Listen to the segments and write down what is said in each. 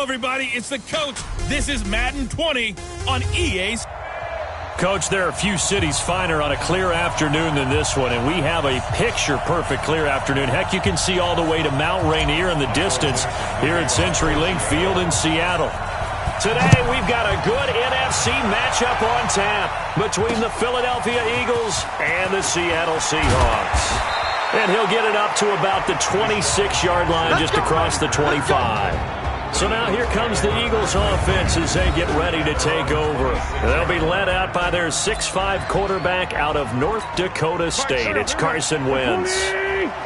everybody. It's the coach. This is Madden 20 on EA's. Coach, there are a few cities finer on a clear afternoon than this one, and we have a picture-perfect clear afternoon. Heck, you can see all the way to Mount Rainier in the distance here at CenturyLink Field in Seattle. Today, we've got a good NFC matchup on tap between the Philadelphia Eagles and the Seattle Seahawks. And he'll get it up to about the 26-yard line just across the 25. So now here comes the Eagles offense as they get ready to take over. They'll be led out by their 6'5 quarterback out of North Dakota State. It's Carson Wentz.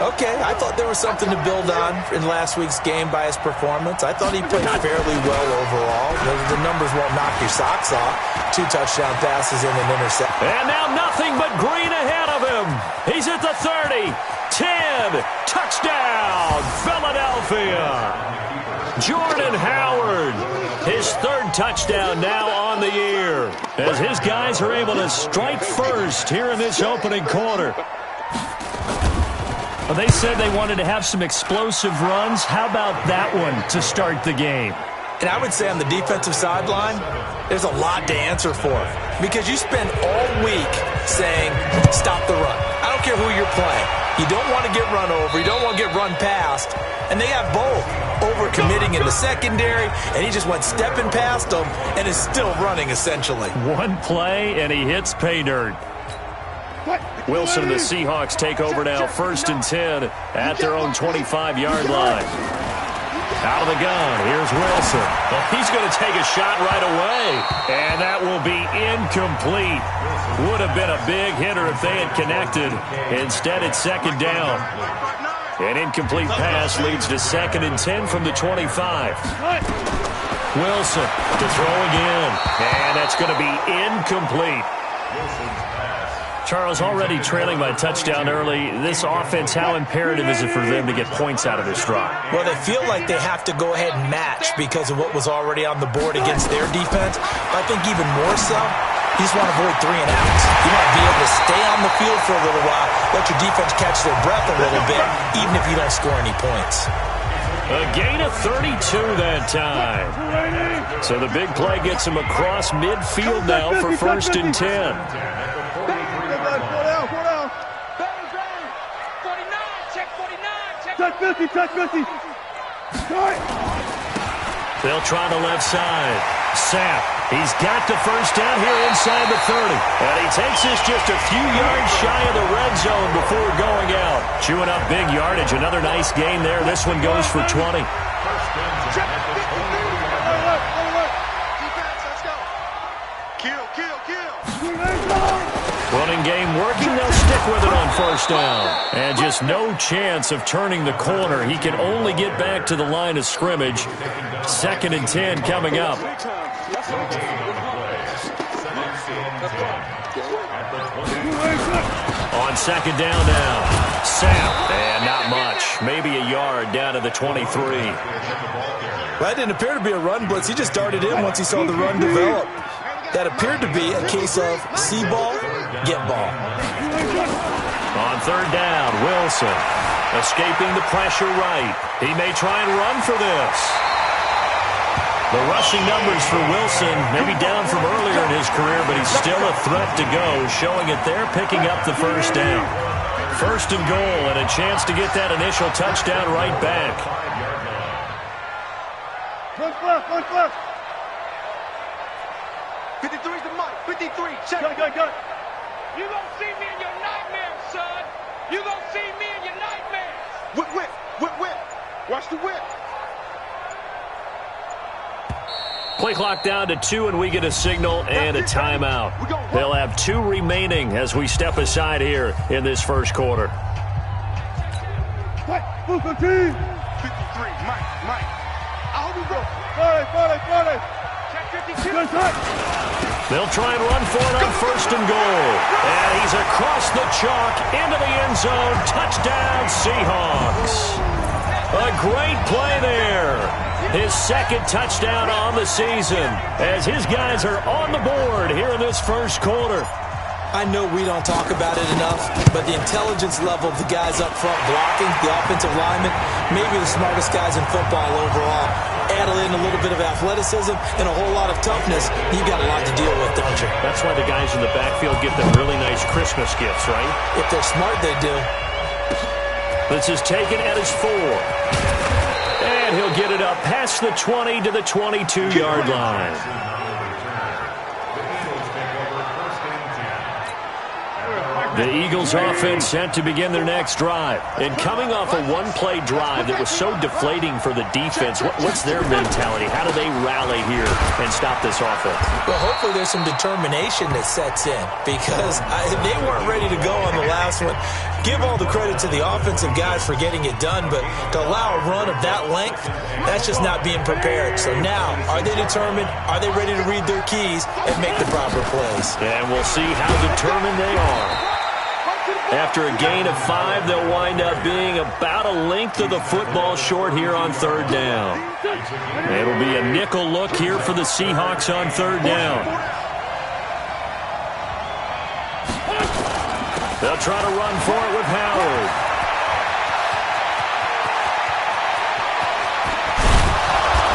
Okay, I thought there was something to build on in last week's game by his performance. I thought he played fairly well overall. The numbers won't knock your socks off. 2 touchdown passes and an interception. And now nothing but green ahead of him. He's at the 30, 10, touchdown, Philadelphia. Jordan Howard, his 3rd touchdown now on the year, as his guys are able to strike first here in this opening quarter. Well, they said they wanted to have some explosive runs. How about that one to start the game? And I would say on the defensive sideline, there's a lot to answer for. Because you spend all week saying, stop the run. I don't care who you're playing. You don't want to get run over. You don't want to get run past. And they have both. Over-committing in the secondary, and he just went stepping past them and is still running, essentially. One play, and he hits pay dirt. Wilson and the Seahawks take over now, 1st and 10 at their own 25-yard line. Out of the gun, here's Wilson. Well, he's going to take a shot right away, and that will be incomplete. Would have been a big hitter if they had connected. Instead, it's 2nd down. An incomplete pass leads to 2nd and 10 from the 25. Wilson to throw again, and that's going to be incomplete. Charles, already trailing by touchdown early. This offense, how imperative is it for them to get points out of this drive? Well, they feel like they have to go ahead and match because of what was already on the board against their defense. But I think even more so, you just want to avoid 3 and outs. You want to be able to stay on the field for a little while, let your defense catch their breath a little bit, even if you don't score any points. A gain of 32 that time. So the big play gets him across midfield now for 1st and 10. Check 50, check 50. They'll try the left side. Sapp, he's got the 1st down here inside the 30. And he takes this just a few yards shy of the red zone before going out. Chewing up big yardage. Another nice gain there. This one goes for 20. Running game working, they'll stick with it on 1st down. And just no chance of turning the corner. He can only get back to the line of scrimmage. 2nd and 10 coming up. On 2nd down now. Sapp, and not much. Maybe a yard down to the 23. Well, that didn't appear to be a run blitz. He just darted in once he saw the run develop. That appeared to be a case of see ball, get ball. On 3rd down, Wilson escaping the pressure right. He may try and run for this. The rushing numbers for Wilson maybe down from earlier in his career, but he's still a threat to go, showing it there, picking up the 1st down. 1st and goal, and a chance to get that initial touchdown right back. One left. 53's the mic. 53. Check. Go. You gonna see me in your nightmares, son. You gonna see me in your nightmares. Whip. Watch the whip. Play clock down to 2, and we get a signal and a timeout. They'll have 2 remaining as we step aside here in this 1st quarter. 53. 53. Mike. I hope you go. 40. Check 52. Good shot. They'll try and run for it on 1st and goal. And he's across the chalk into the end zone. Touchdown, Seahawks. A great play there. His 2nd touchdown on the season as his guys are on the board here in this 1st quarter. I know we don't talk about it enough, but the intelligence level of the guys up front blocking, the offensive linemen, maybe the smartest guys in football overall. add in a little bit of athleticism and a whole lot of toughness, you've got a lot to deal with, don't you? That's why the guys in the backfield get them really nice Christmas gifts, right? If they're smart, they do. This is taken at his 4. And he'll get it up past the 20 to the 22-yard line. The Eagles offense set to begin their next drive. And coming off a one-play drive that was so deflating for the defense, what's their mentality? How do they rally here and stop this offense? Well, hopefully there's some determination that sets in because they weren't ready to go on the last one. Give all the credit to the offensive guys for getting it done, but to allow a run of that length, that's just not being prepared. So now, are they determined? Are they ready to read their keys and make the proper plays? And we'll see how determined they are. After a gain of 5, they'll wind up being about a length of the football short here on 3rd down. It'll be a nickel look here for the Seahawks on 3rd down. They'll try to run for it with Howard.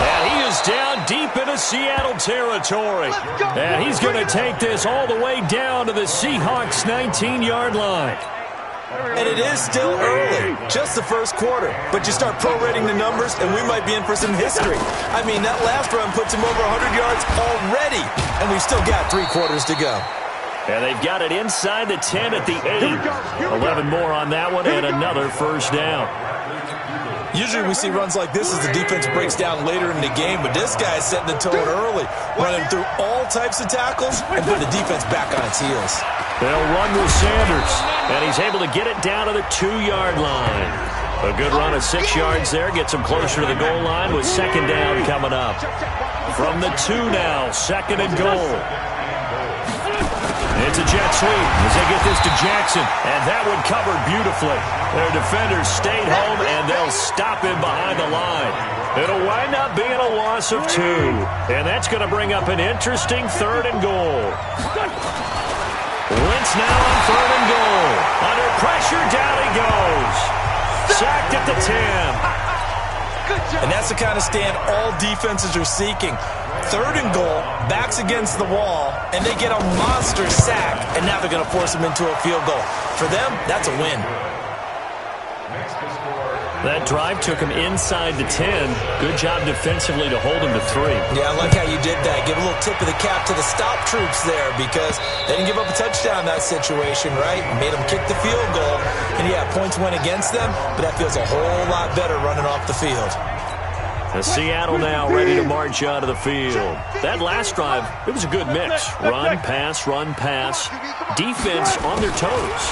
And he is down deep into Seattle territory. And he's going to take this all the way down to the Seahawks' 19-yard line. And it is still early, just the first quarter. But you start prorating the numbers, and we might be in for some history. I mean, that last run puts him over 100 yards already, and we've still got 3 quarters to go. And they've got it inside the 10 at the 8. 11 more on that one, and another first down. Usually we see runs like this as the defense breaks down later in the game, but this guy's setting the tone early, running through all types of tackles and put the defense back on its heels. They'll run with Sanders, and he's able to get it down to the 2-yard line. A good run of 6 yards there gets him closer to the goal line with 2nd down coming up. From the 2 now, 2nd and goal. It's a jet sweep as they get this to Jackson, and that one covered beautifully. Their defenders stayed home, and they'll stop him behind the line. It'll wind up being a loss of 2, and that's going to bring up an interesting 3rd and goal. Wentz now on 3rd and goal. Under pressure, down he goes. Sacked at the 10. And that's the kind of stand all defenses are seeking. 3rd and goal, backs against the wall, and they get a monster sack, and now they're going to force him into a field goal. For them, that's a win. That drive took him inside the 10. Good job defensively to hold him to 3. Yeah, I like how you did that. Give a little tip of the cap to the stop troops there because they didn't give up a touchdown in that situation, right? Made them kick the field goal. And, yeah, points went against them, but that feels a whole lot better running off the field. Seattle now ready to march out of the field. That last drive, it was a good mix. Run, pass, defense on their toes.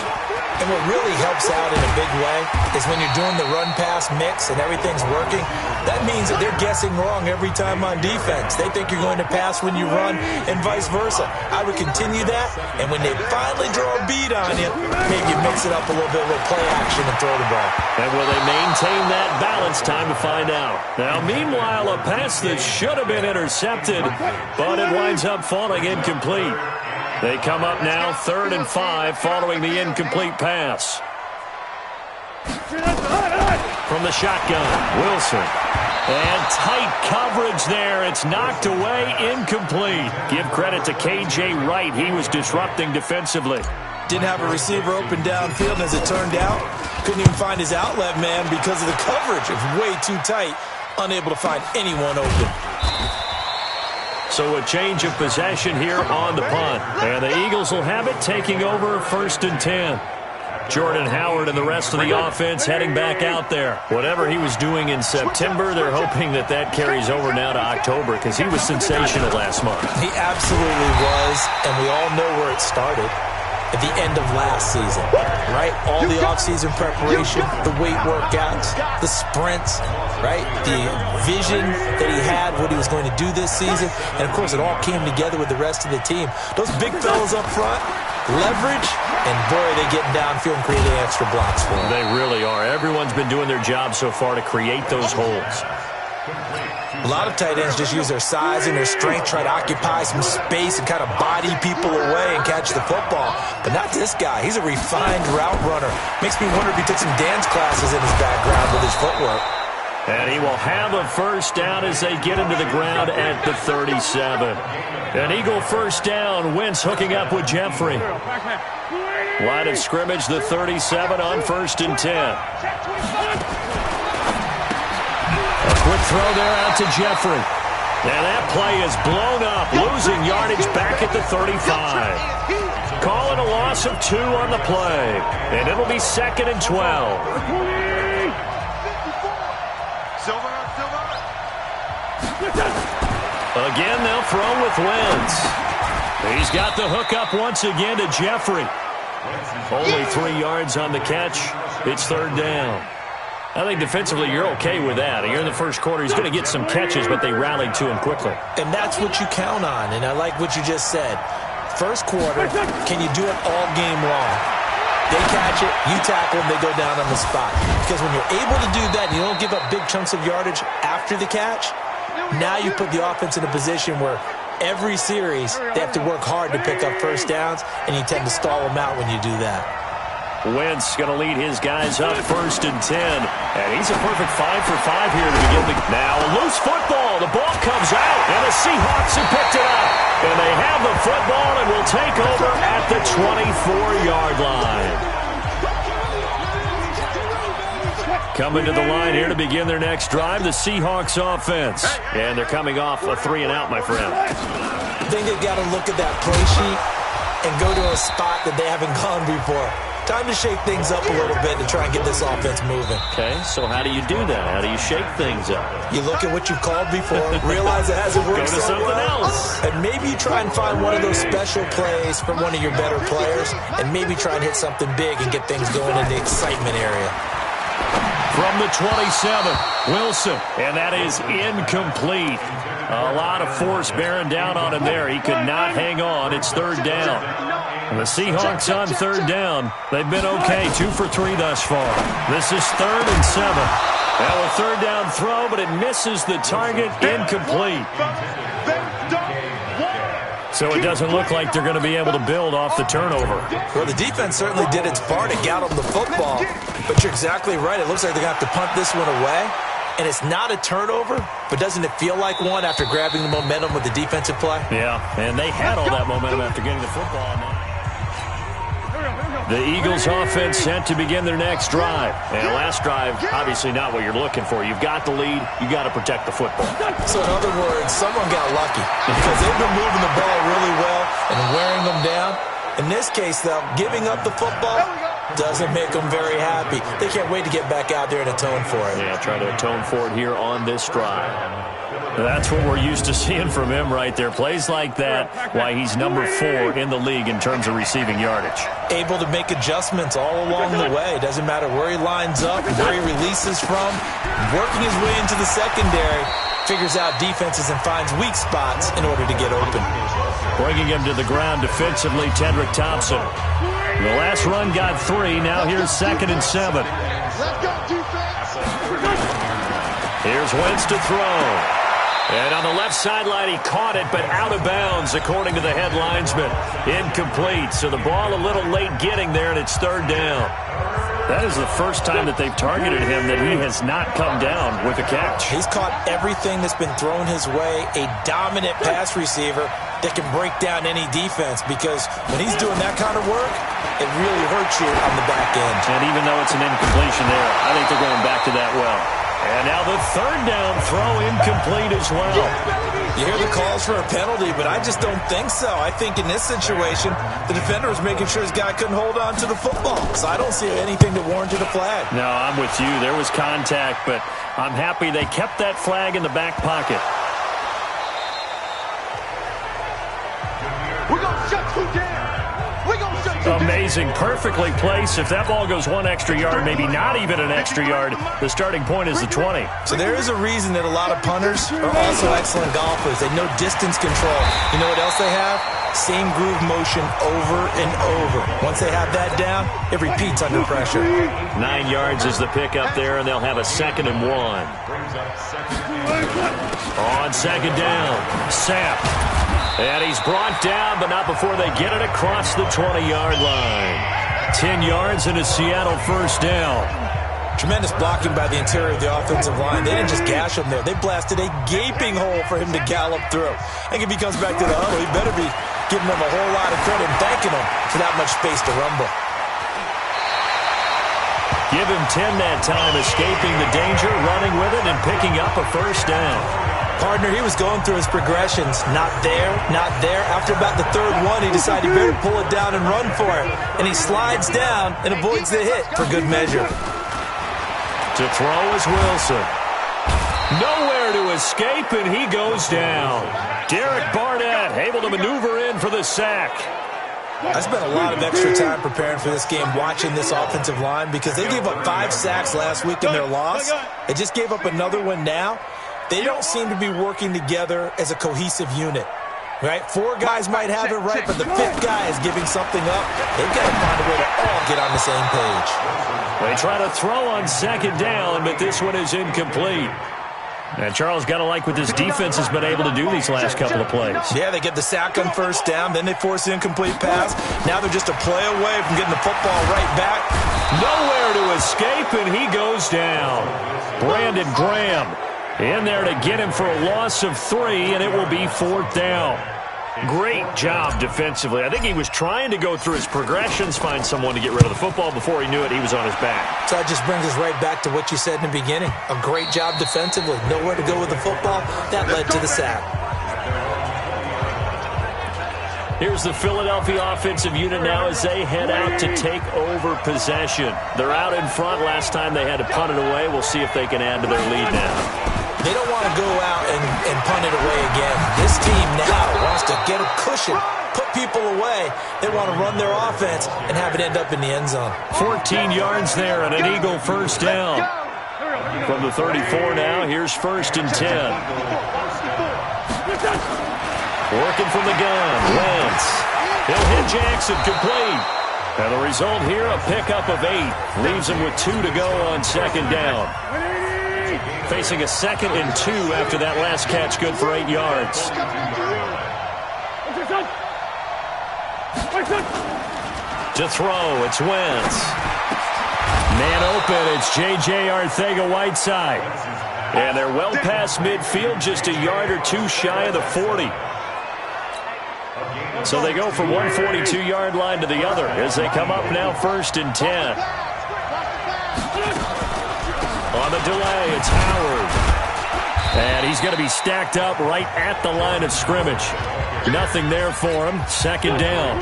And what really helps out in a big way is when you're doing the run-pass mix and everything's working, that means that they're guessing wrong every time on defense. They think you're going to pass when you run and vice versa. I would continue that, and when they finally draw a bead on you, maybe you mix it up a little bit with play action and throw the ball. And will they maintain that balance? Time to find out. Now, meanwhile, a pass that should have been intercepted, but it winds up falling incomplete. They come up now 3rd and 5 following the incomplete pass. From the shotgun, Wilson. And tight coverage there. It's knocked away, incomplete. Give credit to K.J. Wright. He was disrupting defensively. Didn't have a receiver open downfield, and as it turned out, couldn't even find his outlet man because of the coverage. It was way too tight, unable to find anyone open. So a change of possession here on the punt. And the Eagles will have it taking over 1st and 10. Jordan Howard and the rest of the offense heading back out there. Whatever he was doing in September, they're hoping that that carries over now to October because he was sensational last month. He absolutely was, and we all know where it started. At the end of last season, right? All the offseason preparation, the weight workouts, the sprints, right? The vision that he had, what he was going to do this season. And, of course, it all came together with the rest of the team. Those big fellas up front, leverage, and, boy, they getting downfield and creating extra blocks for him. They really are. Everyone's been doing their job so far to create those holes. A lot of tight ends just use their size and their strength, try to occupy some space and kind of body people away and catch the football. But not this guy. He's a refined route runner. Makes me wonder if he took some dance classes in his background with his footwork. And he will have a first down as they get into the ground at the 37. An Eagle first down. Wentz hooking up with Jeffrey. Line of scrimmage, the 37 on 1st and 10. A quick throw there out to Jeffrey. And that play is blown up, losing yardage back at the 35. Calling a loss of 2 on the play. And it'll be 2nd and 12. Again, they'll throw with Wentz. He's got the hook up once again to Jeffrey. Only 3 yards on the catch. It's 3rd down. I think defensively you're okay with that. Here in the first quarter, he's going to get some catches, but they rallied to him quickly. And that's what you count on, and I like what you just said. First quarter, can you do it all game long? They catch it, you tackle them, they go down on the spot. Because when you're able to do that and you don't give up big chunks of yardage after the catch, now you put the offense in a position where every series they have to work hard to pick up first downs, and you tend to stall them out when you do that. Wentz going to lead his guys up 1st and 10. And he's a perfect 5 for 5 here to begin the... Now a loose football. The ball comes out, and the Seahawks have picked it up. And they have the football and will take over at the 24-yard line. Coming to the line here to begin their next drive, the Seahawks offense. And they're coming off a 3-and-out, my friend. I think they've got to look at that play sheet and go to a spot that they haven't gone before. Time to shake things up a little bit to try and get this offense moving. Okay, so how do you do that? How do you shake things up? You look at what you've called before, realize it hasn't worked Go to so something well, else. and maybe you try and find one of those special plays from one of your better players, and maybe try and hit something big and get things going in the excitement area. From the 27, Wilson, and that is incomplete. A lot of force bearing down on him there. He could not hang on. It's 3rd down. And the Seahawks on 3rd down. They've been okay, 2 for 3 thus far. This is 3rd and 7. Now a 3rd down throw, but it misses the target, incomplete. So it doesn't look like they're going to be able to build off the turnover. Well, the defense certainly did its part to get them the football, but you're exactly right. It looks like they're going to have to punt this one away, and it's not a turnover, but doesn't it feel like one after grabbing the momentum with the defensive play? Yeah, and they had all that momentum after getting the football. The Eagles offense set to begin their next drive. And last drive, obviously not what you're looking for. You've got the lead. You got to protect the football. So in other words, someone got lucky because they've been moving the ball really well and wearing them down. In this case, though, giving up the football doesn't make them very happy. They can't wait to get back out there and atone for it. Yeah, try to atone for it here on this drive. That's what we're used to seeing from him right there. Plays like that, why he's number 4 in the league in terms of receiving yardage. Able to make adjustments all along the way. Doesn't matter where he lines up, where he releases from. Working his way into the secondary, figures out defenses and finds weak spots in order to get open. Bringing him to the ground defensively, Tedrick Thompson. The last run got 3. Now here's 2nd and 7. Here's Wentz to throw. And on the left sideline, he caught it, but out of bounds, according to the head linesman. Incomplete. So the ball a little late getting there, and it's 3rd down. That is the first time that they've targeted him that he has not come down with a catch. He's caught everything that's been thrown his way. A dominant pass receiver that can break down any defense, because when he's doing that kind of work, it really hurts you on the back end. And even though it's an incompletion there, I think they're going back to that well. And now the 3rd down throw incomplete as well. You hear the calls for a penalty, but I just don't think so. I think in this situation, the defender was making sure his guy couldn't hold on to the football. So I don't see anything that warranted a flag. No, I'm with you. There was contact, but I'm happy they kept that flag in the back pocket. We're going to shut you down. We're going to shut you down. Amazing. Perfectly placed. If that ball goes 1 extra yard, maybe not even an extra yard, the starting point is the 20. So there is a reason that a lot of punters are also excellent golfers. They know distance control. You know what else they have? Same groove motion over and over. Once they have that down, it repeats under pressure. 9 yards is the pickup there, and they'll have a 2nd and 1. On 2nd down, Sapp. And he's brought down, but not before they get it across the 20-yard line. 10 yards and a Seattle first down. Tremendous blocking by the interior of the offensive line. They didn't just gash him there. They blasted a gaping hole for him to gallop through. I think if he comes back to the huddle, he better be giving them a whole lot of credit and thanking them for that much space to rumble. Give him 10 that time, escaping the danger, running with it, and picking up a first down. Partner, he was going through his progressions. Not there, not there. After about the third one, he decided he better pull it down and run for it. And he slides down and avoids the hit for good measure. To throw is Wilson. Nowhere to escape, and he goes down. Derek Barnett able to maneuver in for the sack. I spent a lot of extra time preparing for this game, watching this offensive line, because they gave up 5 sacks last week in their loss. They just gave up another one now. They don't seem to be working together as a cohesive unit, right? 4 guys might have it right, but the 5th guy is giving something up. They've got to find a way to all get on the same page. They try to throw on second down, but this one is incomplete. And Charles, got to like what this defense has been able to do these last couple of plays. Yeah, they get the sack on first down, then they force the incomplete pass. Now they're just a play away from getting the football right back. Nowhere to escape, and he goes down. Brandon Graham in there to get him for a loss of 3, and it will be 4th down. Great job defensively. I think he was trying to go through his progressions, find someone to get rid of the football. Before he knew it, he was on his back. So that just brings us right back to what you said in the beginning. A great job defensively. Nowhere to go with the football. That led to the sack. Here's the Philadelphia offensive unit now as they head out to take over possession. They're out in front. Last time they had to punt it away. We'll see if they can add to their lead now. They don't want to go out and punt it away again. This team now wants to get a cushion, put people away. They want to run their offense and have it end up in the end zone. 14 yards there and an Eagle first down. From the 34 now, here's 1st and 10. Working from the gun, Wentz. He'll hit Jackson, complete. And the result here, a pickup of 8. Leaves him with 2 to go on second down. Facing a 2nd and 2 after that last catch, good for 8 yards. To throw, it's Wentz. Man open, it's J.J. Arcega-Whiteside. And they're well past midfield, just a yard or 2 shy of the 40. So they go from one 42-yard line to the other as they come up now 1st and 10. On the delay, it's Howard. And he's going to be stacked up right at the line of scrimmage. Nothing there for him. Second down.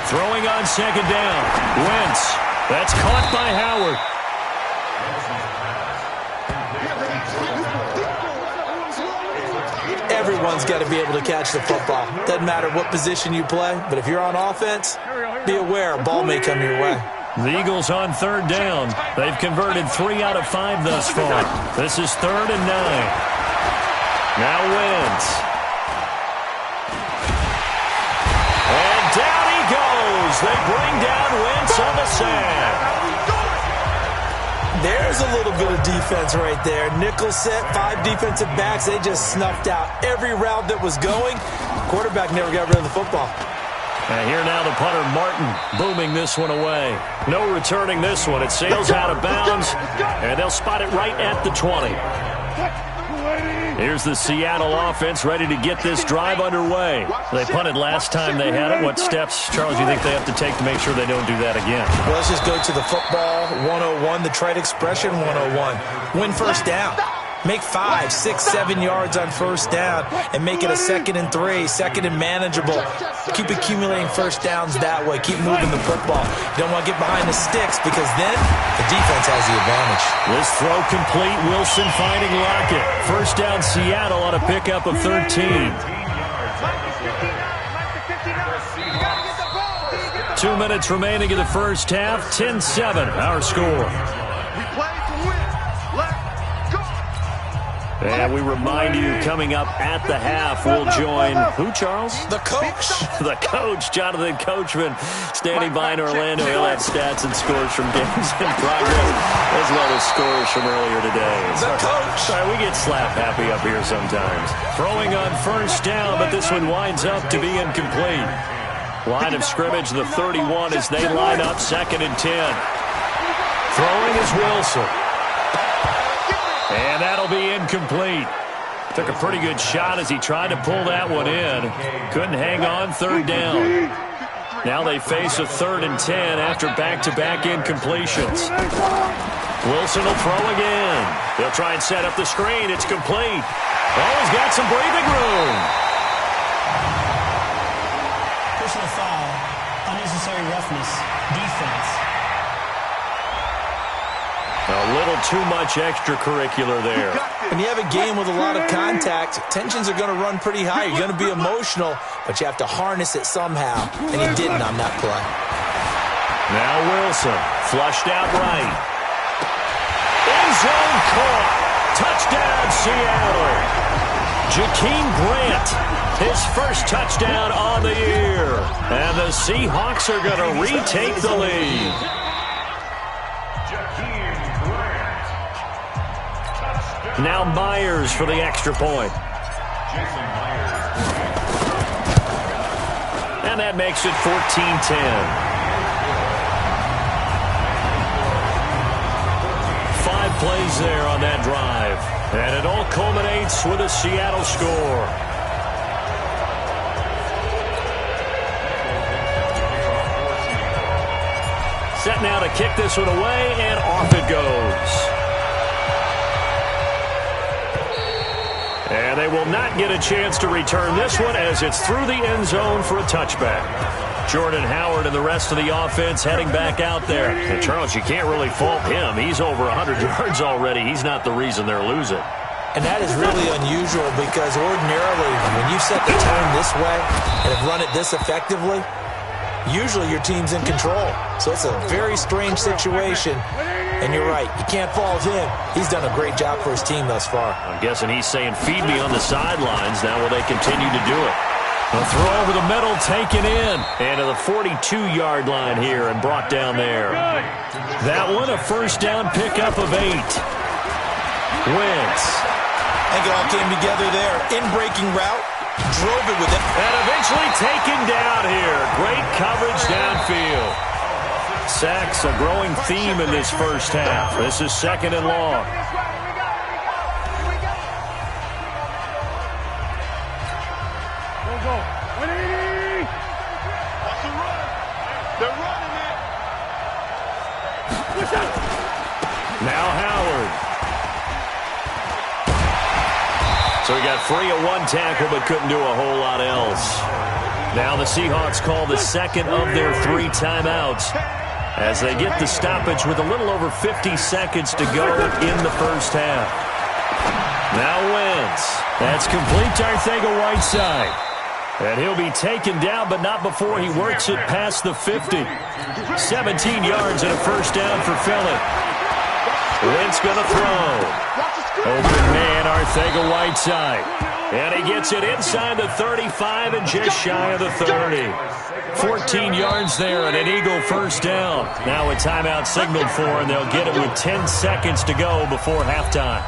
Throwing on second down. Wentz. That's caught by Howard. Everyone's got to be able to catch the football. Doesn't matter what position you play, but if you're on offense, be aware a ball may come your way. The Eagles on 3rd down. They've converted 3 out of 5 thus far. This is 3rd and 9. Now Wentz. And down he goes. They bring down Wentz on the sack. There's a little bit of defense right there. Nickel set, 5 defensive backs. They just snuffed out every route that was going. Quarterback never got rid of the football. And here now the punter, Martin, booming this one away. No returning this one. It sails out of bounds, and they'll spot it right at the 20. Here's the Seattle offense ready to get this drive underway. They punted last time they had it. What steps, Charles, do you think they have to take to make sure they don't do that again? Well, let's just go to the football 101, the trite expression 101. Win first down. Make 5, 6, 7 yards on first down and make it a 2nd and 3, 2nd and manageable. Keep accumulating first downs that way. Keep moving the football. You don't want to get behind the sticks because then the defense has the advantage. This throw complete. Wilson finding Lockett. First down Seattle on a pickup of 13. 2 minutes remaining in the first half. 10-7 our score. And we remind you, coming up at the half, we'll join who, Charles? The coach. The coach, Jonathan Coachman, standing by in Orlando. He'll have stats and scores from games in progress, as well as scores from earlier today. The coach. Sorry, we get slap happy up here sometimes. Throwing on first down, but this one winds up to be incomplete. Line of scrimmage, the 31, as they line up, 2nd and 10. Throwing is Wilson. And that'll be incomplete. Took a pretty good shot as he tried to pull that one in. Couldn't hang on, 3rd down. Now they face a 3rd and 10 after back-to-back incompletions. Wilson will throw again. They'll try and set up the screen. It's complete. Oh, he's got some breathing room. Personal foul, unnecessary roughness, defense. A little too much extracurricular there. When you have a game with a lot of contact, tensions are going to run pretty high. You're going to be emotional, but you have to harness it somehow, and he didn't on that play. Now Wilson, flushed out right. End zone caught. Touchdown, Seattle. Jakeem Grant, his first touchdown on the year. And the Seahawks are going to retake the lead. Now Myers for the extra point. And that makes it 14-10. 5 plays there on that drive. And it all culminates with a Seattle score. Set now to kick this one away, and off it goes. And they will not get a chance to return this one as it's through the end zone for a touchback. Jordan Howard and the rest of the offense heading back out there. And Charles, you can't really fault him. He's over 100 yards already. He's not the reason they're losing. And that is really unusual because ordinarily when you set the tone this way and have run it this effectively, usually your team's in control. So it's a very strange situation. And you're right, you can't fault him. He's done a great job for his team thus far. I'm guessing he's saying, feed me on the sidelines. Now will they continue to do it? A throw over the middle, taken in. And to the 42-yard line here and brought down there. That one, a first down pickup of 8. Wentz. I think it all came together there. In-breaking route, drove it with it. And eventually taken down here. Great coverage downfield. Sacks, a growing theme in this first half. This is 2nd and long. Go. 180. Watch the run. They're running it. Push out. Now Howard. So he got free of 1 tackle but couldn't do a whole lot else. Now the Seahawks call the second of their 3 timeouts as they get the stoppage with a little over 50 seconds to go in the first half. Now Wentz. That's complete to Arcega-Whiteside. And he'll be taken down, but not before he works it past the 50. 17 yards and a first down for Philly. Wentz going to throw. Open man, Arcega-Whiteside. And he gets it inside the 35 and just shy of the 30. 14 yards there and an Eagle first down. Now a timeout signaled for, and they'll get it with 10 seconds to go before halftime.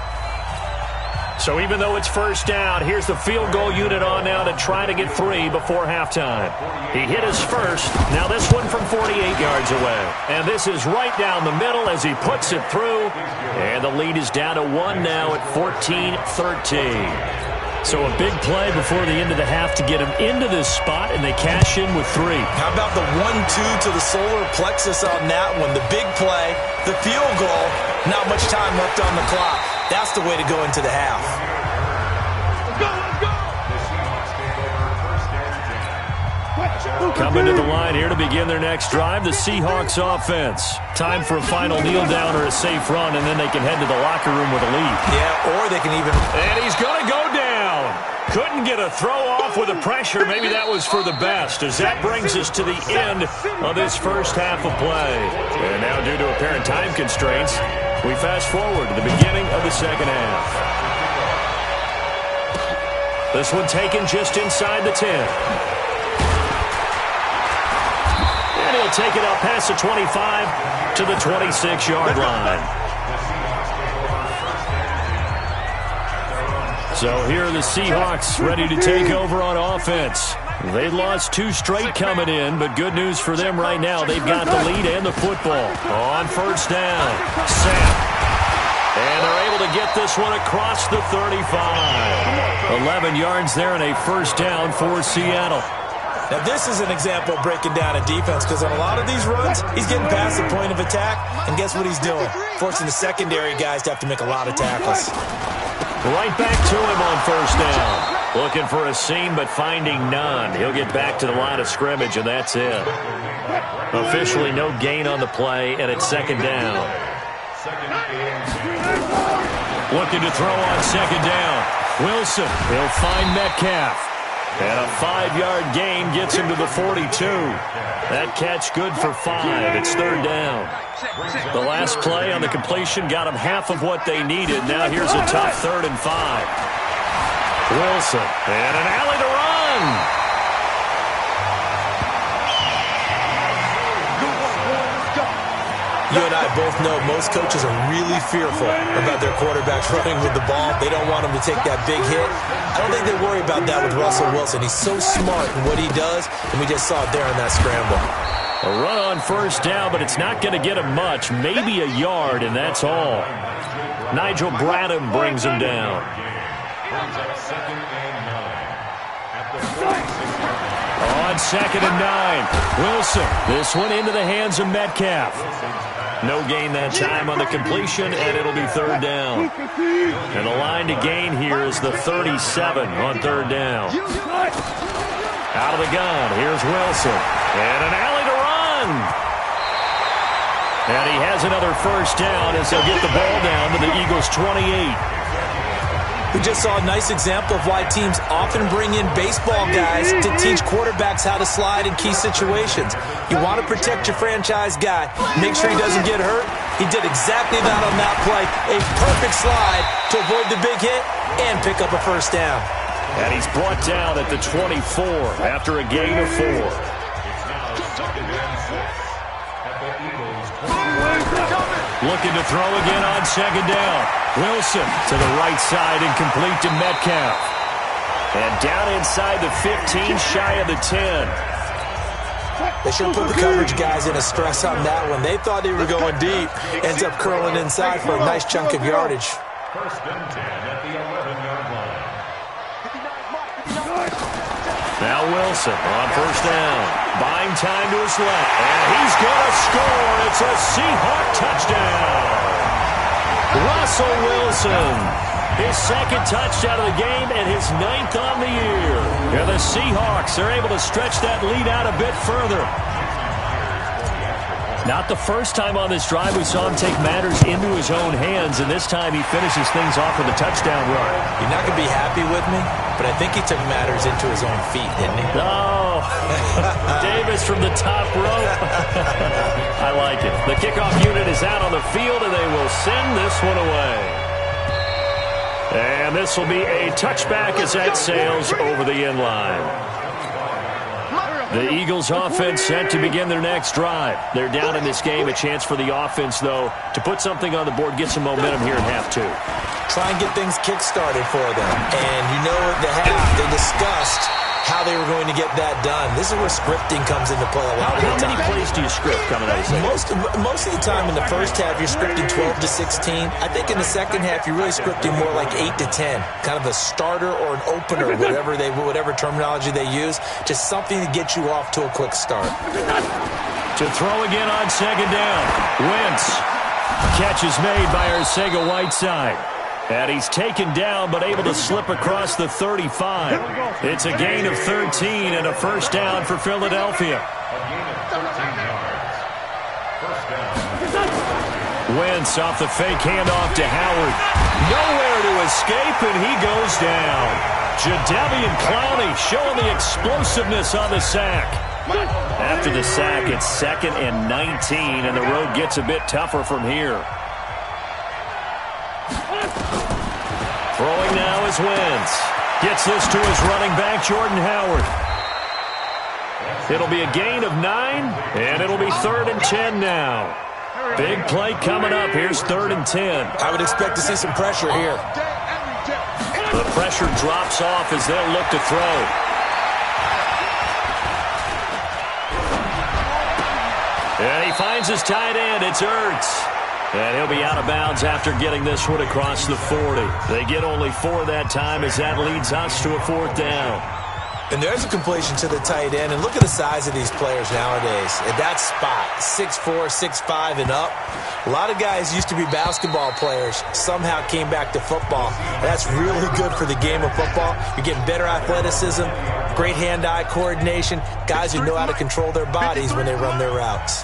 So even though it's first down, here's the field goal unit on now to try to get 3 before halftime. He hit his first. Now this one from 48 yards away. And this is right down the middle as he puts it through. And the lead is down to 1 now at 14-13. So a big play before the end of the half to get him into this spot, and they cash in with 3. How about the 1-2 to the solar plexus on that one? The big play, the field goal, not much time left on the clock. That's the way to go into the half. Coming to the line here to begin their next drive, the Seahawks offense. Time for a final kneel down or a safe run, and then they can head to the locker room with a lead. Yeah, or they can even... And he's going to go down. Couldn't get a throw off with the pressure. Maybe that was for the best, as that brings us to the end of this first half of play. And now, due to apparent time constraints, we fast forward to the beginning of the second half. This one taken just inside the 10. And he'll take it out past the 25 to the 26-yard line. So here are the Seahawks ready to take over on offense. They lost 2 straight coming in, but good news for them right now. They've got the lead and the football. On first down, Sam. And they're able to get this one across the 35. 11 yards there and a first down for Seattle. Now, this is an example of breaking down a defense because on a lot of these runs, he's getting past the point of attack, and guess what he's doing? Forcing the secondary guys to have to make a lot of tackles. Right back to him on first down. Looking for a seam, but finding none. He'll get back to the line of scrimmage, and that's it. Officially no gain on the play, and it's second down. Looking to throw on second down. Wilson, he'll find Metcalf. And a 5-yard gain gets him to the 42. That catch good for 5. It's third down. The last play on the completion got them half of what they needed. Now here's a tough 3rd and 5. Wilson, and an alley to run. You and I both know most coaches are really fearful about their quarterbacks running with the ball. They don't want him to take that big hit. I don't think they worry about that with Russell Wilson. He's so smart in what he does, and we just saw it there on that scramble. A run on first down, but it's not going to get him much. Maybe a yard, and that's all. Nigel Bradham brings him down. On 2nd and 9, Wilson. This one into the hands of Metcalf. No gain that time on the completion, and it'll be third down. And the line to gain here is the 37 on third down. Out of the gun, here's Wilson. And an alley to run. And he has another first down as they'll get the ball down to the Eagles' 28. We just saw a nice example of why teams often bring in baseball guys to teach quarterbacks how to slide in key situations. You want to protect your franchise guy. Make sure he doesn't get hurt. He did exactly that on that play. A perfect slide to avoid the big hit and pick up a first down. And he's brought down at the 24 after a gain of 4. Looking to throw again on second down. Wilson to the right side and complete to Metcalf. And down inside the 15, shy of the 10. They should put the coverage guys in a stress on that one. They thought they were going deep. Ends up curling inside for a nice chunk of yardage. First and 10 at the 11-yard line. Now Wilson on first down. Buying time to his left. And he's going to score. It's a Seahawk touchdown. Russell Wilson. His second touchdown of the game and his 9th on the year. And the Seahawks are able to stretch that lead out a bit further. Not the first time on this drive we saw him take matters into his own hands, and this time he finishes things off with a touchdown run. You're not going to be happy with me, but I think he took matters into his own feet, didn't he? Oh, Davis from the top rope. I like it. The kickoff unit is out on the field, and they will send this one away. And this will be a touchback as that sails over the end line. The Eagles offense set to begin their next drive. They're down in this game. A chance for the offense, though, to put something on the board, get some momentum here in half 2. Try and get things kick-started for them. And you know at the half, they discussed how they were going to get that done. This is where scripting comes into play a lot of the time. How many plays do you script coming out of the Most of the time in the first half, you're scripting 12 to 16. I think in the second half, you're really scripting more like 8 to 10. Kind of a starter or an opener, whatever terminology they use. Just something to get you off to a quick start. To throw again on second down. Wentz. Catch is made by Arcega-Whiteside. And he's taken down, but able to slip across the 35. It's a gain of 13 and a first down for Philadelphia. Wentz off the fake handoff to Howard. Nowhere to escape, and he goes down. Jadeveon Clowney showing the explosiveness on the sack. After the sack, it's 2nd and 19, and the road gets a bit tougher from here. Throwing now is Wentz. Gets this to his running back, Jordan Howard. It'll be a gain of 9, and it'll be 3rd and 10 now. Big play coming up. Here's 3rd and 10. I would expect to see some pressure here. The pressure drops off as they'll look to throw. And he finds his tight end. It's Ertz. And he'll be out of bounds after getting this one across the 40. They get only 4 that time as that leads us to a 4th down. And there's a completion to the tight end. And look at the size of these players nowadays. At that spot, 6'4", 6'5", and up. A lot of guys used to be basketball players, somehow came back to football. And that's really good for the game of football. You're getting better athleticism, great hand-eye coordination, guys who know how to control their bodies when they run their routes.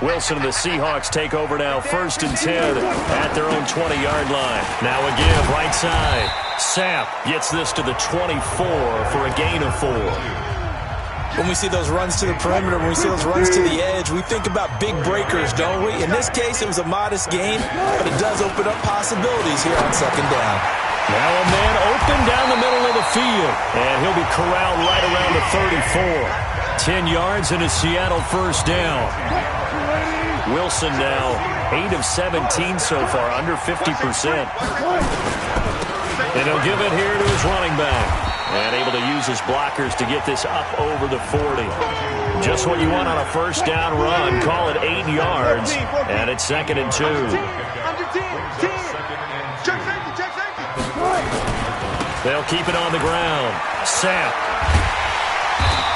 Wilson and the Seahawks take over now, 1st and 10 at their own 20-yard line. Now a give, right side. Sapp gets this to the 24 for a gain of 4. When we see those runs to the perimeter, when we see those runs to the edge, we think about big breakers, don't we? In this case, it was a modest gain, but it does open up possibilities here on 2nd down. Now a man open down the middle of the field, and he'll be corralled right around the 34. 10 yards and a Seattle 1st down. Wilson now 8 of 17 so far, under 50%. And he'll give it here to his running back. And able to use his blockers to get this up over the 40. Just what you want on a 1st down run. Call it 8 yards. And it's 2nd and 2. They'll keep it on the ground. Sapp.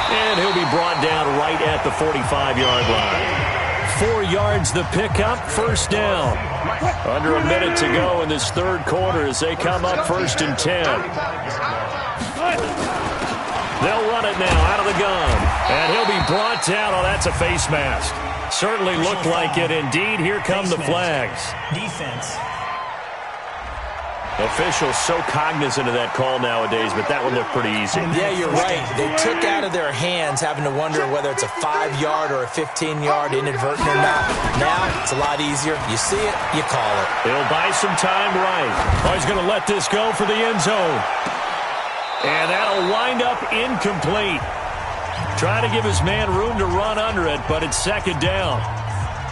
And he'll be brought down right at the 45-yard line. 4 yards the pickup, 1st down. Under a minute to go in this 3rd quarter as they come up 1st and 10. They'll run it now out of the gun. And he'll be brought down. Oh, that's a face mask. Certainly looked like it. Indeed, here come the flags. Defense. Officials so cognizant of that call nowadays, but that would look pretty easy. Yeah, you're right. They took out of their hands having to wonder whether it's a 5-yard or a 15-yard inadvertent or not. Now, it's a lot easier. You see it, you call it. He'll buy some time right. Oh, he's going to let this go for the end zone. And that'll wind up incomplete. Trying to give his man room to run under it, but it's 2nd down.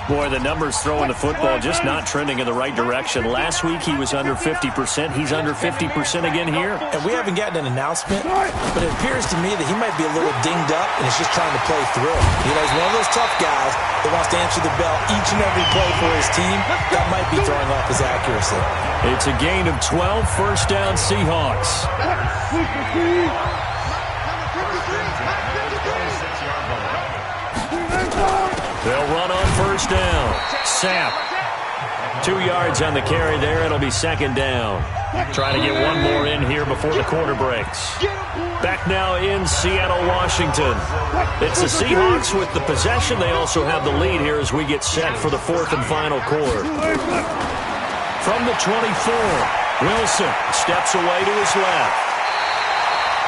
Boy, the numbers throwing the football just not trending in the right direction. Last week he was under 50%. He's under 50% again here. And we haven't gotten an announcement, but it appears to me that he might be a little dinged up and is just trying to play through. You know, he's one of those tough guys that wants to answer the bell each and every play for his team. That might be throwing off his accuracy. It's a gain of 12, 1st down Seahawks. They'll run on 1st down. Sapp. 2 yards on the carry there. It'll be 2nd down. Trying to get one more in here before the quarter breaks. Back now in Seattle, Washington. It's the Seahawks with the possession. They also have the lead here as we get set for the 4th and final quarter. From the 24, Wilson steps away to his left.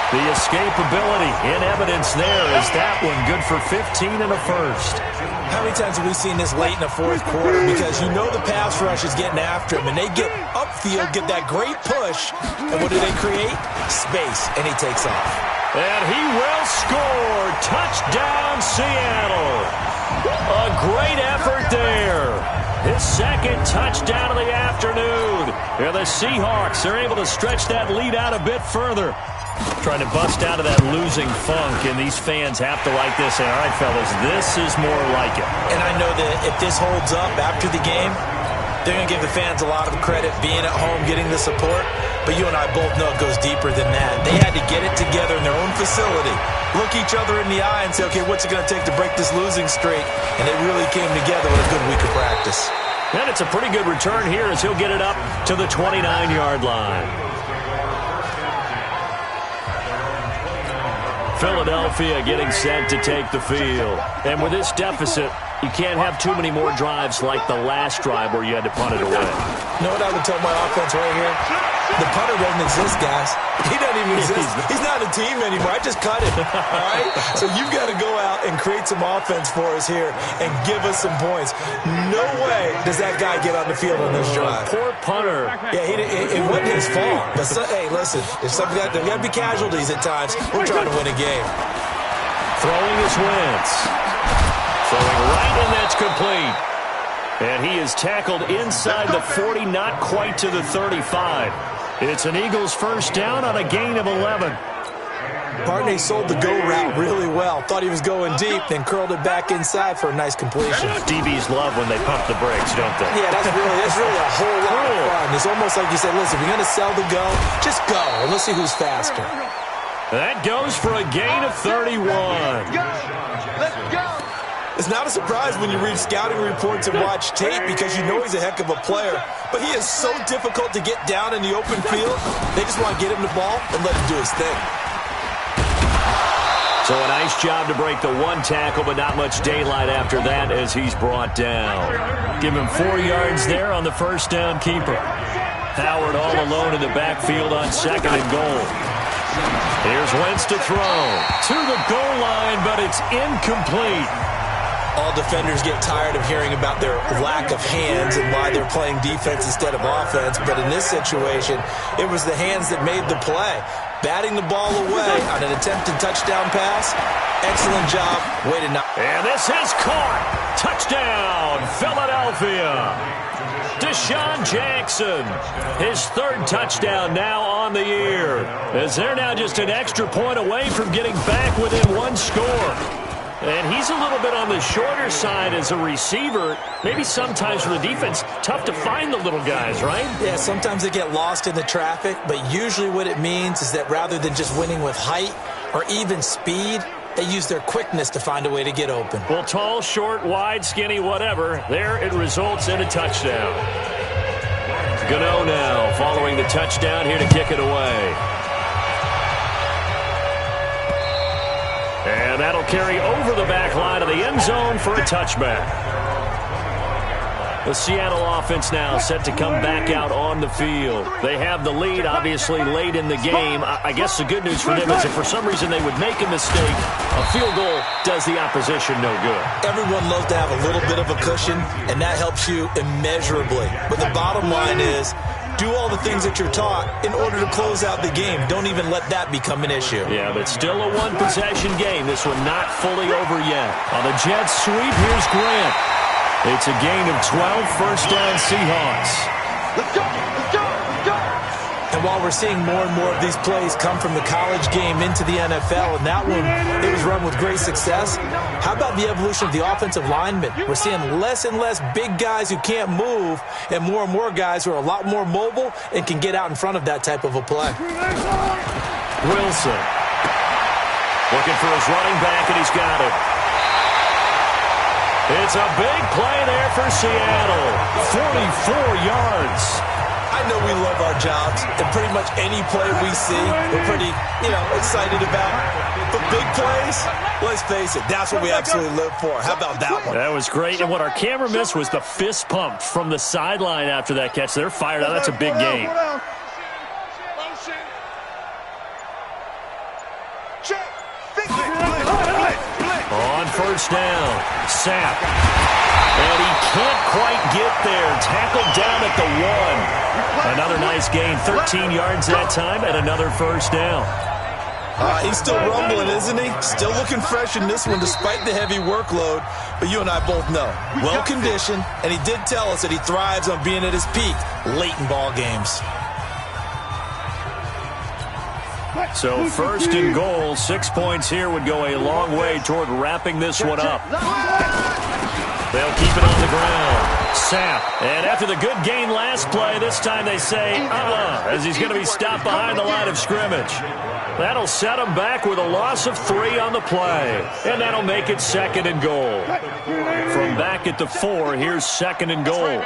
The escapability in evidence there is that one good for 15 and a 1st. How many times have we seen this late in the 4th quarter? Because you know the pass rush is getting after him, and they get upfield, get that great push, and what do they create? Space, and he takes off. And he will score. Touchdown, Seattle. A great effort there. His 2nd touchdown of the afternoon. And the Seahawks are able to stretch that lead out a bit further. Trying to bust out of that losing funk, and these fans have to like this. And, all right, fellas, this is more like it. And I know that if this holds up after the game, they're going to give the fans a lot of credit being at home, getting the support. But you and I both know it goes deeper than that. They had to get it together in their own facility, look each other in the eye and say, okay, what's it going to take to break this losing streak? And they really came together with a good week of practice. And it's a pretty good return here as he'll get it up to the 29-yard line. Philadelphia getting set to take the field. And with this deficit, you can't have too many more drives like the last drive where you had to punt it away. You know what I would tell my offense right here? The punter doesn't exist, guys. He doesn't even exist. He's not a team anymore. I just cut him, all right? So you've got to go out and create some offense for us here and give us some points. No way does that guy get on the field on this drive. Poor punter. Yeah, it wasn't his fault. But hey, listen, if there got to be casualties at times, we're trying to win a game. Throwing his Wentz. Throwing right, and that's complete. And he is tackled inside the 40, not quite to the 35. It's an Eagles first down on a gain of 11. Barney sold the go route really well. Thought he was going deep, then curled it back inside for a nice completion. DBs love when they pump the brakes, don't they? Yeah, that's really a whole lot of fun. It's almost like you said, listen, if you're going to sell the go, just go, and let's see who's faster. That goes for a gain of 31. Let's go. It's not a surprise when you read scouting reports and watch tape because you know he's a heck of a player. But he is so difficult to get down in the open field. They just want to get him the ball and let him do his thing. So a nice job to break the one tackle, but not much daylight after that as he's brought down. Give him 4 yards there on the first down keeper. Howard all alone in the backfield on second and goal. Here's Wentz to throw. To the goal line, but it's incomplete. All defenders get tired of hearing about their lack of hands and why they're playing defense instead of offense. But in this situation, it was the hands that made the play. Batting the ball away on an attempted touchdown pass. Excellent job. Way to knock. And this is caught. Touchdown, Philadelphia. Deshaun Jackson, his third touchdown now on the year, as they're now just an extra point away from getting back within one score. And he's a little bit on the shorter side as a receiver. Maybe sometimes for the defense, tough to find the little guys, right? Yeah, sometimes they get lost in the traffic, but usually what it means is that rather than just winning with height or even speed, they use their quickness to find a way to get open. Well, tall, short, wide, skinny, whatever, there it results in a touchdown. Gano now following the touchdown here to kick it away. And that'll carry over the back line of the end zone for a touchback. The Seattle offense now set to come back out on the field. They have the lead, obviously, late in the game. I guess the good news for them is if for some reason they would make a mistake, a field goal does the opposition no good. Everyone loves to have a little bit of a cushion, and that helps you immeasurably. But the bottom line is, do all the things that you're taught in order to close out the game. Don't even let that become an issue. Yeah, but still a one-possession game. This one not fully over yet. On the Jets sweep, here's Grant. It's a gain of 12, first down Seahawks. Let's go. Let's go. Let's go. And while we're seeing more and more of these plays come from the college game into the NFL, and that one, it was run with great success, how about the evolution of the offensive linemen? We're seeing less and less big guys who can't move and more guys who are a lot more mobile and can get out in front of that type of a play. Wilson looking for his running back, and he's got it. It's a big play there for Seattle. 44 yards. I know we love our jobs, and pretty much any play we see, we're pretty, excited about. But big plays, let's face it, that's what we absolutely live for. How about that one? That was great, and what our camera missed was the fist pump from the sideline after that catch. They're fired out. That's a big game. On first down, Sapp. And he can't quite get there. Tackled down at the 1. Another nice gain, 13 yards that time, and another first down. He's still rumbling, isn't he? Still looking fresh in this one despite the heavy workload. But you and I both know, well-conditioned, and he did tell us that he thrives on being at his peak late in ball games. So first and goal, 6 points here would go a long way toward wrapping this one up. They'll keep it on the ground. Sapp. And after the good gain last play, this time they say, as he's going to be stopped behind the line of scrimmage. That'll set him back with a loss of 3 on the play. And that'll make it second and goal. From back at the 4, here's second and goal.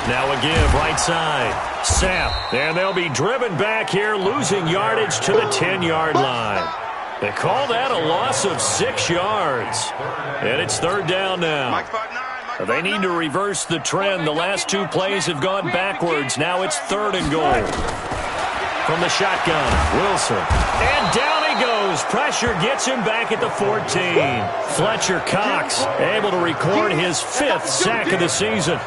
Now a give, right side. Sapp. And they'll be driven back here, losing yardage to the 10-yard line. They call that a loss of 6 yards. And it's third down now. They need to reverse the trend. The last 2 plays have gone backwards. Now it's third and goal. From the shotgun, Wilson. And down he goes. Pressure gets him back at the 14. Fletcher Cox able to record his 5th sack of the season.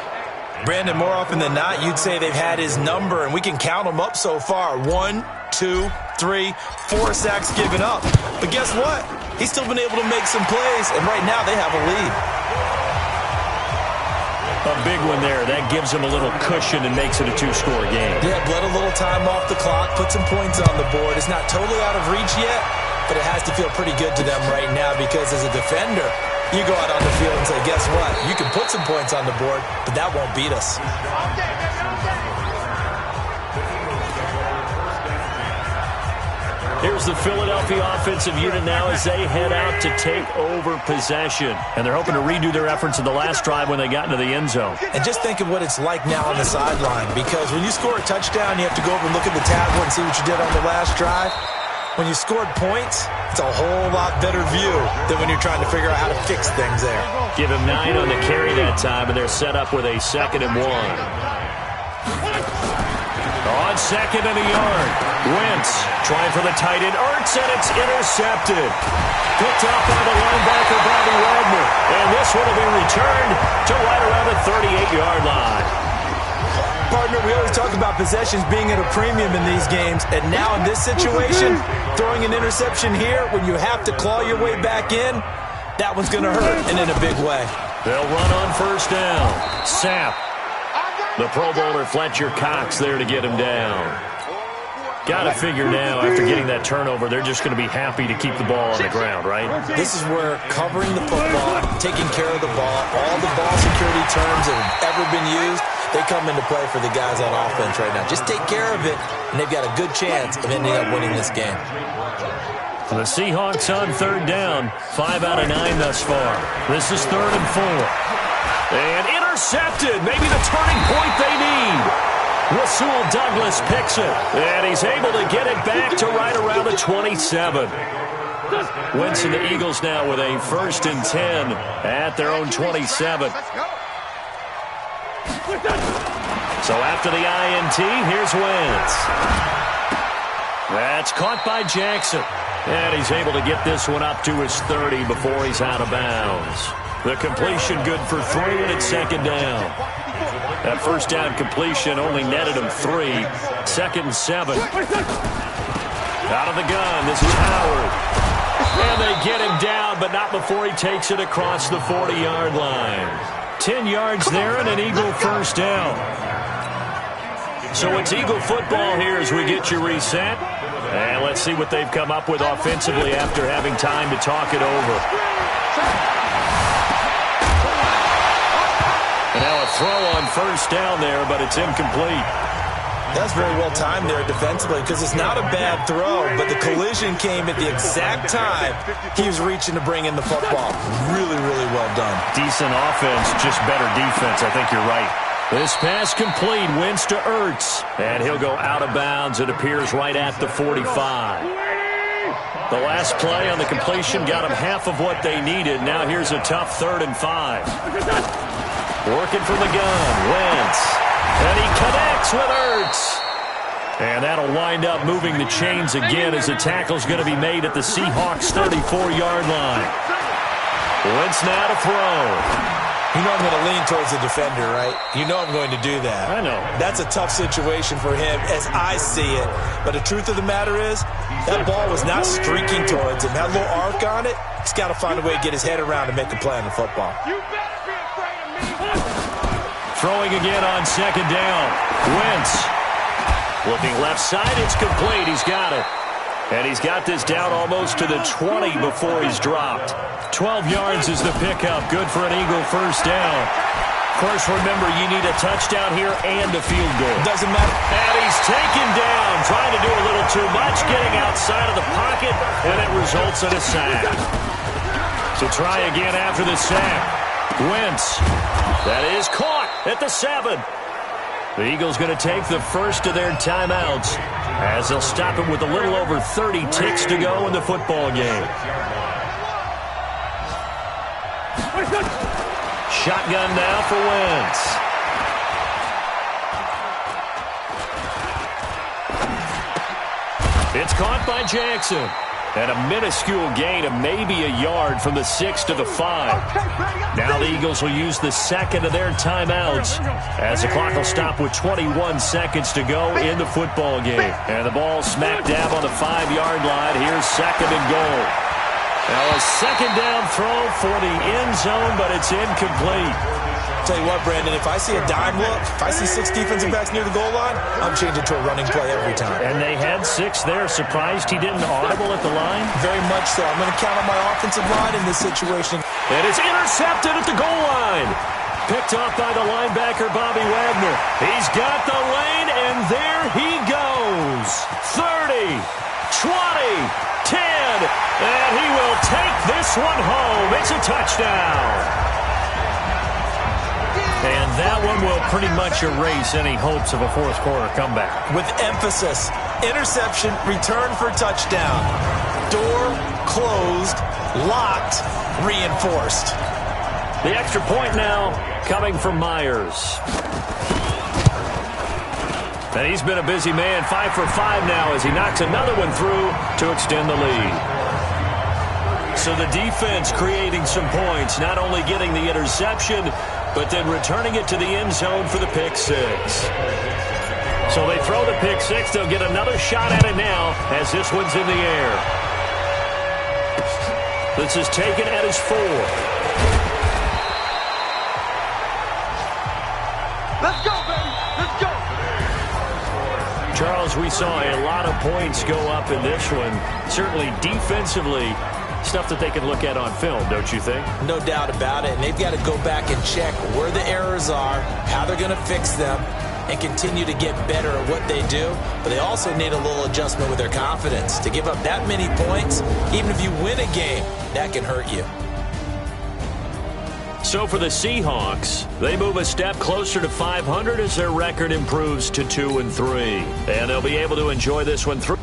Brandon, more often than not, you'd say they've had his number, and we can count them up so far. 1, 2, 3, 4 sacks given up. But guess what? He's still been able to make some plays, and right now they have a lead. A big one there. That gives him a little cushion and makes it a 2-score game. Yeah, bled a little time off the clock, put some points on the board. It's not totally out of reach yet, but it has to feel pretty good to them right now because as a defender, you go out on the field and say, guess what? You can put some points on the board, but that won't beat us. Here's the Philadelphia offensive unit now as they head out to take over possession. And they're hoping to redo their efforts in the last drive when they got into the end zone. And just think of what it's like now on the sideline, because when you score a touchdown, you have to go over and look at the tablet and see what you did on the last drive. When you scored points, it's a whole lot better view than when you're trying to figure out how to fix things there. Give him 9 on the carry that time, and they're set up with a 2nd and 1. On 2nd and a yard. Wentz trying for the tight end. Ertz, and it's intercepted. Picked up by the linebacker, Bobby Wagner. And this one will be returned to right around the 38-yard line. Partner, we always talk about possessions being at a premium in these games, and now in this situation, throwing an interception here when you have to claw your way back in, that one's going to hurt, and in a big way. They'll run on first down. Sapp. The Pro Bowler Fletcher Cox there to get him down. Got to figure now, after getting that turnover, they're just going to be happy to keep the ball on the ground, right? This is where covering the football, taking care of the ball, all the ball security terms that have ever been used, they come into play for the guys on offense right now. Just take care of it, and they've got a good chance of ending up winning this game. The Seahawks on third down, 5 out of 9 thus far. This is 3rd and 4. And intercepted, maybe the turning point they need. Rasul Douglas picks it, and he's able to get it back to right around the 27. Wentz and the Eagles now with a 1st and 10 at their own 27. So after the INT, here's Wentz. That's caught by Jackson. And he's able to get this one up to his 30 before he's out of bounds. The completion good for 3, and it's 2nd down. That first down completion only netted him 3. 2nd and 7. Out of the gun, this is Howard. And they get him down, but not before he takes it across the 40-yard line. 10 yards there and an Eagle first down. So it's Eagle football here as we get you reset. And let's see what they've come up with offensively after having time to talk it over. And now a throw on first down there, but it's incomplete. That's very well timed there defensively because it's not a bad throw, but the collision came at the exact time he was reaching to bring in the football. Really, really well done. Decent offense, just better defense. I think you're right. This pass complete, Wentz to Ertz, and he'll go out of bounds. It appears right at the 45. The last play on the completion got them half of what they needed. Now here's a tough 3rd and 5. Working from the gun, Wentz. And he connects with Ertz. And that'll wind up moving the chains again as the tackle's going to be made at the Seahawks' 34-yard line. Wentz now to throw. You know I'm going to lean towards the defender, right? You know I'm going to do that. I know. That's a tough situation for him as I see it. But the truth of the matter is, that ball was not streaking towards him. Had a little arc on it. He's got to find a way to get his head around and make a play on the football. You better be afraid of me. Throwing again on 2nd down. Wentz. Looking left side, it's complete. He's got it. And he's got this down almost to the 20 before he's dropped. 12 yards is the pickup. Good for an Eagle first down. Of course, remember, you need a touchdown here and a field goal. Doesn't matter. And he's taken down, trying to do a little too much, getting outside of the pocket, and it results in a sack. To try again after the sack. Wentz. That is caught at the 7. The Eagles going to take the first of their timeouts as they'll stop it with a little over 30 ticks to go in the football game. Shotgun now for Wentz. It's caught by Jackson. And a minuscule gain of maybe a yard from the 6 to the 5. Now the Eagles will use the second of their timeouts as the clock will stop with 21 seconds to go in the football game. And the ball smack dab on the 5-yard line. Here's second and goal. Now a second down throw for the end zone, but it's incomplete. Tell you what, Brandon, if I see a dime look, if I see 6 defensive backs near the goal line, I'm changing to a running play every time. And they had 6 there. Surprised he didn't audible at the line? Very much so. I'm going to count on my offensive line in this situation. And it's intercepted at the goal line. Picked off by the linebacker, Bobby Wagner. He's got the lane, and there he goes. 30, 20, 10, and he will take this one home. It's a touchdown. And that one will pretty much erase any hopes of a fourth-quarter comeback. With emphasis, interception, return for touchdown. Door closed, locked, reinforced. The extra point now coming from Myers. And he's been a busy man, 5 for 5 now as he knocks another one through to extend the lead. So the defense creating some points, not only getting the interception, but then returning it to the end zone for the pick 6. So they throw the pick 6. They'll get another shot at it now as this one's in the air. This is taken at his 4. Let's go, baby. Let's go. Charles, we saw a lot of points go up in this one. Certainly defensively, stuff that they can look at on film, don't you think? No doubt about it. And they've got to go back and check where the errors are, how they're going to fix them, and continue to get better at what they do. But they also need a little adjustment with their confidence. To give up that many points, even if you win a game, that can hurt you. So for the Seahawks, they move a step closer to 500 as their record improves to 2-3. And they'll be able to enjoy this one through.